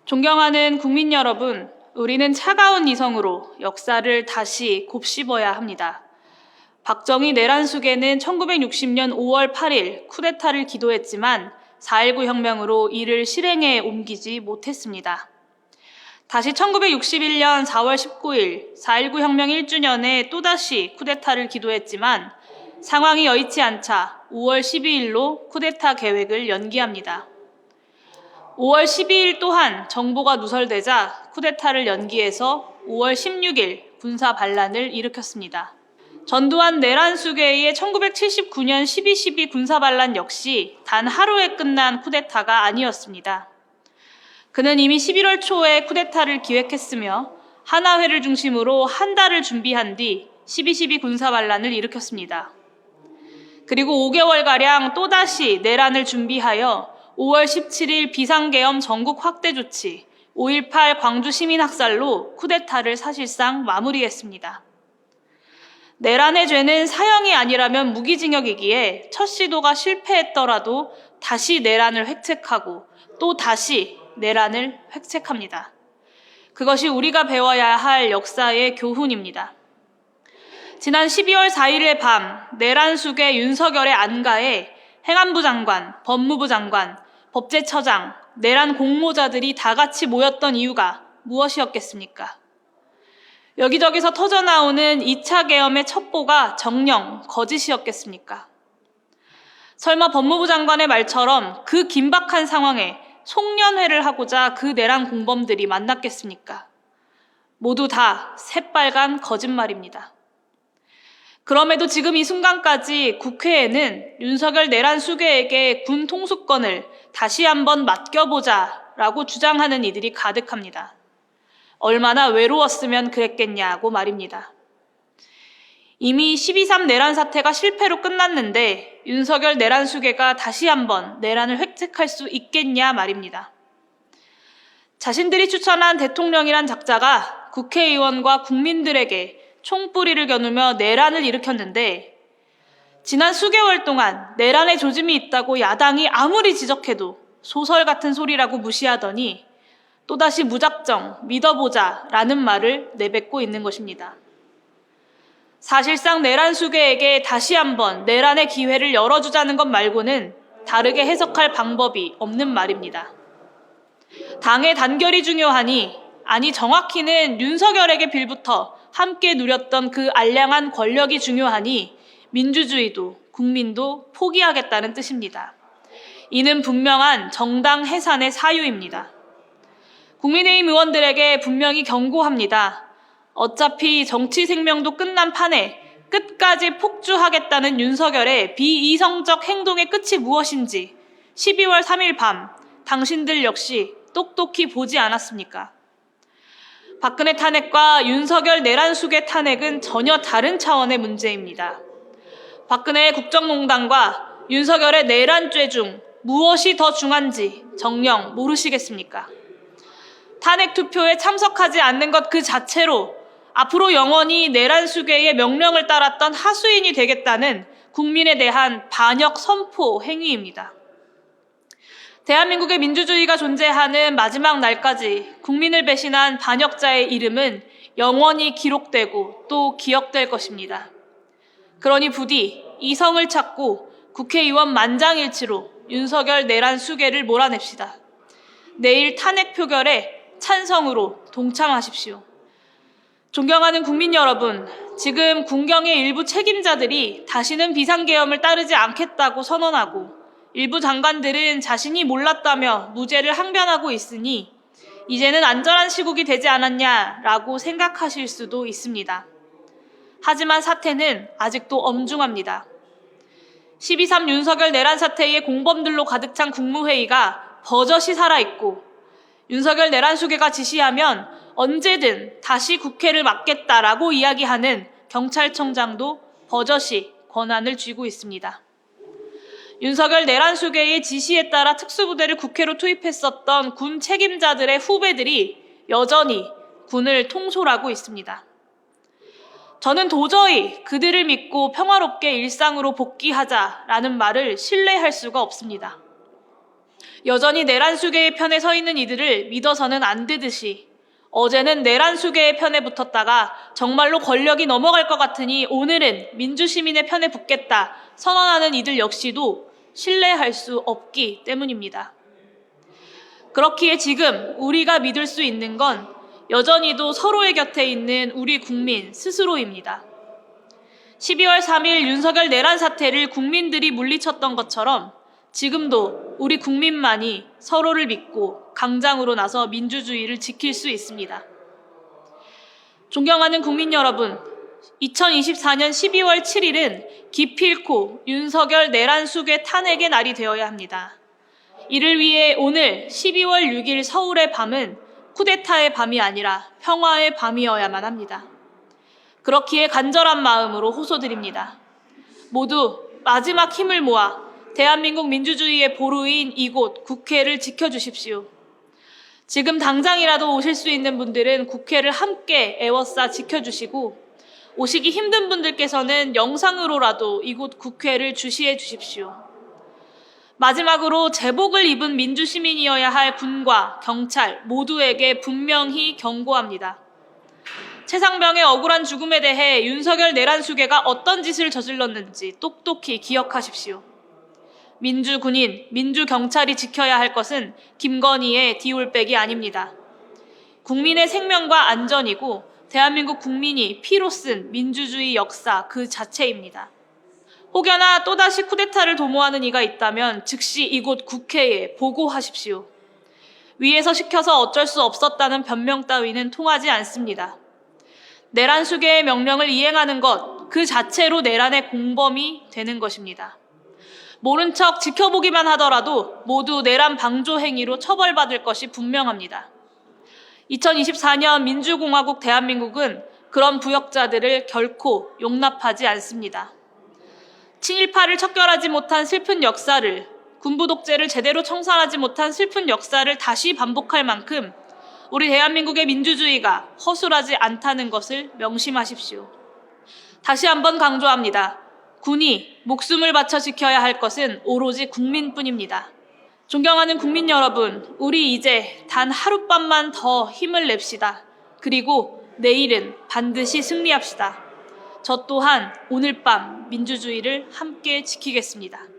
존경하는 국민 여러분, 우리는 차가운 이성으로 역사를 다시 곱씹어야 합니다. 박정희 내란숙에는 1960년 5월 8일 쿠데타를 기도했지만 4.19 혁명으로 이를 실행에 옮기지 못했습니다. 다시 1961년 4월 19일 4.19 혁명 1주년에 또다시 쿠데타를 기도했지만 상황이 여의치 않자 5월 12일로 쿠데타 계획을 연기합니다. 5월 12일 또한 정보가 누설되자 쿠데타를 연기해서 5월 16일 군사 반란을 일으켰습니다. 전두환 내란숙에 1979년 12.12 군사 반란 역시 단 하루에 끝난 쿠데타가 아니었습니다. 그는 이미 11월 초에 쿠데타를 기획했으며 하나회를 중심으로 한 달을 준비한 뒤 12.12 군사 반란을 일으켰습니다. 그리고 5개월가량 또다시 내란을 준비하여 5월 17일 비상계엄 전국 확대 조치, 5.18 광주 시민학살로 쿠데타를 사실상 마무리했습니다. 내란의 죄는 사형이 아니라면 무기징역이기에 첫 시도가 실패했더라도 다시 내란을 획책하고 또 다시 내란을 획책합니다. 그것이 우리가 배워야 할 역사의 교훈입니다. 지난 12월 4일의 밤 내란숙의 윤석열의 안가에 행안부 장관, 법무부 장관, 법제처장, 내란 공모자들이 다 같이 모였던 이유가 무엇이었겠습니까? 여기저기서 터져나오는 2차 계엄의 첩보가 정녕 거짓이었겠습니까? 설마 법무부 장관의 말처럼 그 긴박한 상황에 송년회를 하고자 그 내란 공범들이 만났겠습니까? 모두 다 새빨간 거짓말입니다. 그럼에도 지금 이 순간까지 국회에는 윤석열 내란 수괴에게 군 통수권을 다시 한번 맡겨보자라고 주장하는 이들이 가득합니다. 얼마나 외로웠으면 그랬겠냐고 말입니다. 이미 12.3 내란 사태가 실패로 끝났는데 윤석열 내란 수괴가 다시 한번 내란을 획책할 수 있겠냐 말입니다. 자신들이 추천한 대통령이란 작자가 국회의원과 국민들에게 총뿌리를 겨누며 내란을 일으켰는데 지난 수개월 동안 내란의 조짐이 있다고 야당이 아무리 지적해도 소설 같은 소리라고 무시하더니 또다시 무작정 믿어보자라는 말을 내뱉고 있는 것입니다. 사실상 내란 수괴에게 다시 한번 내란의 기회를 열어주자는 것 말고는 다르게 해석할 방법이 없는 말입니다. 당의 단결이 중요하니, 아니 정확히는 윤석열에게 빌부터 함께 누렸던 그 알량한 권력이 중요하니 민주주의도 국민도 포기하겠다는 뜻입니다. 이는 분명한 정당 해산의 사유입니다. 국민의힘 의원들에게 분명히 경고합니다. 어차피 정치 생명도 끝난 판에 끝까지 폭주하겠다는 윤석열의 비이성적 행동의 끝이 무엇인지 12월 3일 밤 당신들 역시 똑똑히 보지 않았습니까? 박근혜 탄핵과 윤석열 내란 수괴 탄핵은 전혀 다른 차원의 문제입니다. 박근혜의 국정농단과 윤석열의 내란죄 중 무엇이 더 중한지 정녕 모르시겠습니까? 탄핵 투표에 참석하지 않는 것 그 자체로 앞으로 영원히 내란 수괴의 명령을 따랐던 하수인이 되겠다는 국민에 대한 반역 선포 행위입니다. 대한민국의 민주주의가 존재하는 마지막 날까지 국민을 배신한 반역자의 이름은 영원히 기록되고 또 기억될 것입니다. 그러니 부디 이성을 찾고 국회의원 만장일치로 윤석열 내란 수괴를 몰아냅시다. 내일 탄핵 표결에 찬성으로 동참하십시오. 존경하는 국민 여러분, 지금 군경의 일부 책임자들이 다시는 비상계엄을 따르지 않겠다고 선언하고 일부 장관들은 자신이 몰랐다며 무죄를 항변하고 있으니 이제는 안전한 시국이 되지 않았냐라고 생각하실 수도 있습니다. 하지만 사태는 아직도 엄중합니다. 12.3 윤석열 내란 사태의 공범들로 가득 찬 국무회의가 버젓이 살아있고 윤석열 내란 수괴가 지시하면 언제든 다시 국회를 막겠다라고 이야기하는 경찰청장도 버젓이 권한을 쥐고 있습니다. 윤석열 내란 수괴의 지시에 따라 특수부대를 국회로 투입했었던 군 책임자들의 후배들이 여전히 군을 통솔하고 있습니다. 저는 도저히 그들을 믿고 평화롭게 일상으로 복귀하자라는 말을 신뢰할 수가 없습니다. 여전히 내란 수계의 편에 서 있는 이들을 믿어서는 안 되듯이 어제는 내란 수계의 편에 붙었다가 정말로 권력이 넘어갈 것 같으니 오늘은 민주시민의 편에 붙겠다 선언하는 이들 역시도 신뢰할 수 없기 때문입니다. 그렇기에 지금 우리가 믿을 수 있는 건 여전히도 서로의 곁에 있는 우리 국민 스스로입니다. 12월 3일 윤석열 내란 사태를 국민들이 물리쳤던 것처럼 지금도 우리 국민만이 서로를 믿고 강장으로 나서 민주주의를 지킬 수 있습니다. 존경하는 국민 여러분, 2024년 12월 7일은 기필코 윤석열 내란 수괴 탄핵의 날이 되어야 합니다. 이를 위해 오늘 12월 6일 서울의 밤은 쿠데타의 밤이 아니라 평화의 밤이어야만 합니다. 그렇기에 간절한 마음으로 호소드립니다. 모두 마지막 힘을 모아 대한민국 민주주의의 보루인 이곳 국회를 지켜주십시오. 지금 당장이라도 오실 수 있는 분들은 국회를 함께 애워싸 지켜주시고 오시기 힘든 분들께서는 영상으로라도 이곳 국회를 주시해 주십시오. 마지막으로 제복을 입은 민주시민이어야 할 군과 경찰 모두에게 분명히 경고합니다. 최상병의 억울한 죽음에 대해 윤석열 내란 수괴가 어떤 짓을 저질렀는지 똑똑히 기억하십시오. 민주군인, 민주경찰이 지켜야 할 것은 김건희의 디올백이 아닙니다. 국민의 생명과 안전이고 대한민국 국민이 피로 쓴 민주주의 역사 그 자체입니다. 혹여나 또다시 쿠데타를 도모하는 이가 있다면 즉시 이곳 국회에 보고하십시오. 위에서 시켜서 어쩔 수 없었다는 변명 따위는 통하지 않습니다. 내란 수괴의 명령을 이행하는 것, 그 자체로 내란의 공범이 되는 것입니다. 모른 척 지켜보기만 하더라도 모두 내란 방조 행위로 처벌받을 것이 분명합니다. 2024년 민주공화국 대한민국은 그런 부역자들을 결코 용납하지 않습니다. 친일파를 척결하지 못한 슬픈 역사를, 군부 독재를 제대로 청산하지 못한 슬픈 역사를 다시 반복할 만큼 우리 대한민국의 민주주의가 허술하지 않다는 것을 명심하십시오. 다시 한번 강조합니다. 군이 목숨을 바쳐 지켜야 할 것은 오로지 국민뿐입니다. 존경하는 국민 여러분, 우리 이제 단 하룻밤만 더 힘을 냅시다. 그리고 내일은 반드시 승리합시다. 저 또한 오늘 밤 민주주의를 함께 지키겠습니다.